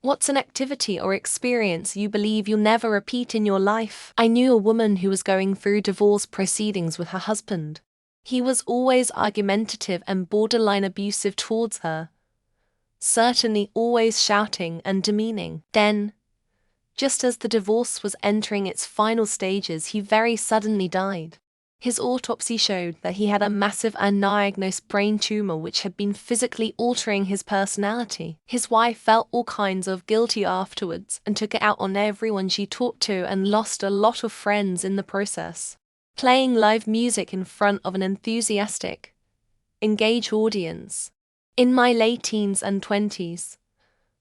What's an activity or experience you believe you'll never repeat in your life? I knew a woman who was going through divorce proceedings with her husband. He was always argumentative and borderline abusive towards her. Certainly always shouting and demeaning. Then, just as the divorce was entering its final stages, he very suddenly died. His autopsy showed that he had a massive undiagnosed brain tumor which had been physically altering his personality. His wife felt all kinds of guilty afterwards and took it out on everyone she talked to and lost a lot of friends in the process. Playing live music in front of an enthusiastic, engaged audience. In my late teens and 20s,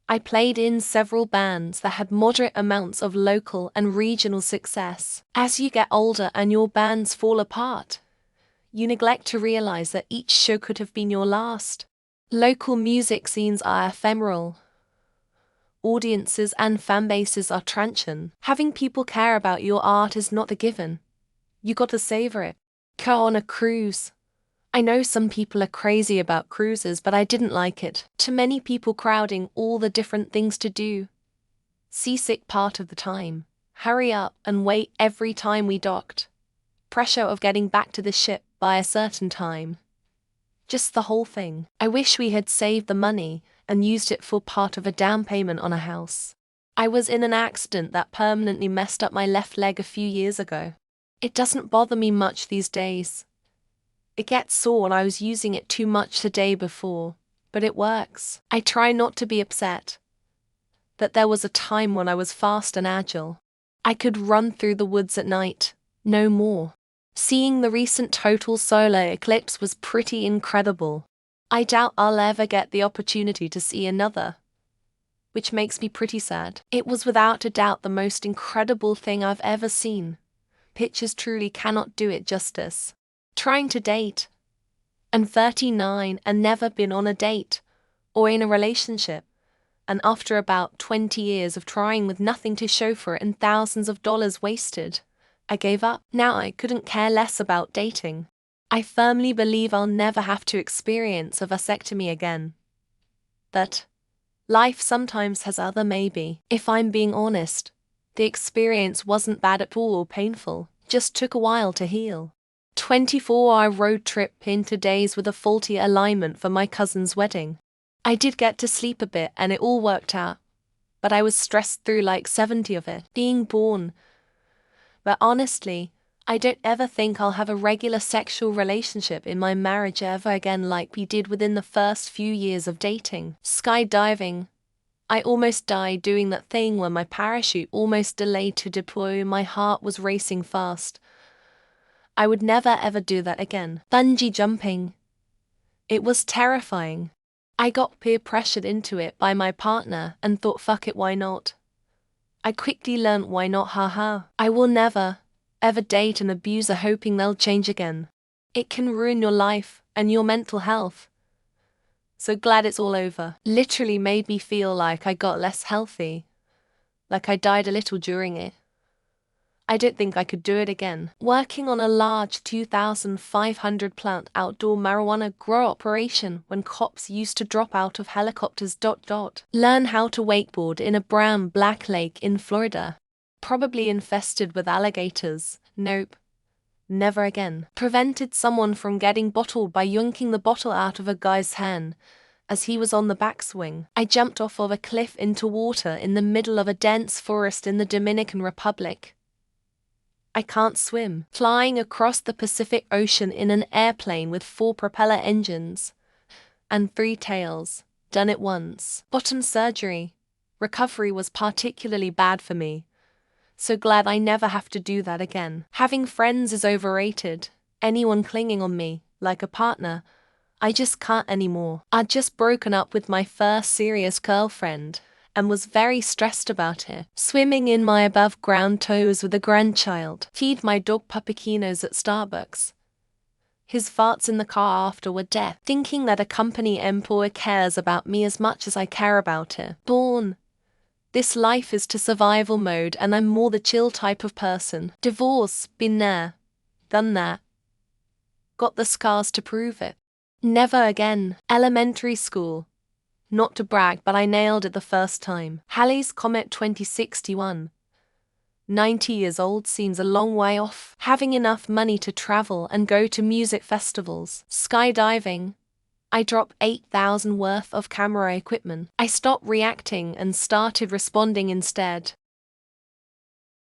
I played in several bands that had moderate amounts of local and regional success. As you get older and your bands fall apart, you neglect to realize that each show could have been your last. Local music scenes are ephemeral. Audiences and fan bases are transient. Having people care about your art is not a given. You gotta savor it. Go on a cruise. I know some people are crazy about cruises, but I didn't like it. Too many people crowding all the different things to do. Seasick part of the time. Hurry up and wait every time we docked. Pressure of getting back to the ship by a certain time. Just the whole thing. I wish we had saved the money and used it for part of a down payment on a house. I was in an accident that permanently messed up my left leg a few years ago. It doesn't bother me much these days. It gets sore when I was using it too much the day before, but it works. I try not to be upset. That there was a time when I was fast and agile. I could run through the woods at night, no more. Seeing the recent total solar eclipse was pretty incredible. I doubt I'll ever get the opportunity to see another, which makes me pretty sad. It was without a doubt the most incredible thing I've ever seen. Pictures truly cannot do it justice. Trying to date. I'm 39 and never been on a date or in a relationship. And after about 20 years of trying with nothing to show for it and thousands of dollars wasted, I gave up. Now I couldn't care less about dating. I firmly believe I'll never have to experience a vasectomy again. That life sometimes has other maybe. If I'm being honest, the experience wasn't bad at all or painful, just took a while to heal. 24-hour road trip into days with a faulty alignment for my cousin's wedding. I did get to sleep a bit and it all worked out, but I was stressed through like 70 of it. Being born. But honestly, I don't ever think I'll have a regular sexual relationship in my marriage ever again like we did within the first few years of dating. Skydiving. I almost died doing that thing where my parachute almost delayed to deploy and my heart was racing fast. I would never ever do that again. Bungee jumping. It was terrifying. I got peer pressured into it by my partner and thought fuck it, why not? I quickly learned why not, haha. I will never, ever date an abuser hoping they'll change again. It can ruin your life and your mental health. So glad it's all over. Literally made me feel like I got less healthy. Like I died a little during it. I don't think I could do it again. Working on a large 2,500 plant outdoor marijuana grow operation when cops used to drop out of helicopters. Learn how to wakeboard in a brown black lake in Florida. Probably infested with alligators. Nope. Never again. Prevented someone from getting bottled by yanking the bottle out of a guy's hand as he was on the backswing. I jumped off of a cliff into water in the middle of a dense forest in the Dominican Republic. I can't swim. Flying across the Pacific Ocean in an airplane with 4 propeller engines and 3 tails. Done it once. Bottom surgery. Recovery was particularly bad for me. So glad I never have to do that again. Having friends is overrated. Anyone clinging on me, like a partner, I just can't anymore. I'd just broken up with my first serious girlfriend and was very stressed about it. Swimming in my above ground toes with a grandchild. Feed my dog puppikinos at Starbucks. His farts in the car after were death. Thinking that a company employee cares about me as much as I care about it. Born. This life is to survival mode and I'm more the chill type of person. Divorce, been there. Done that. Got the scars to prove it. Never again. Elementary school. Not to brag, but I nailed it the first time. Halley's Comet 2061. 90 years old seems a long way off. Having enough money to travel and go to music festivals. Skydiving. I dropped 8,000 worth of camera equipment. I stopped reacting and started responding instead.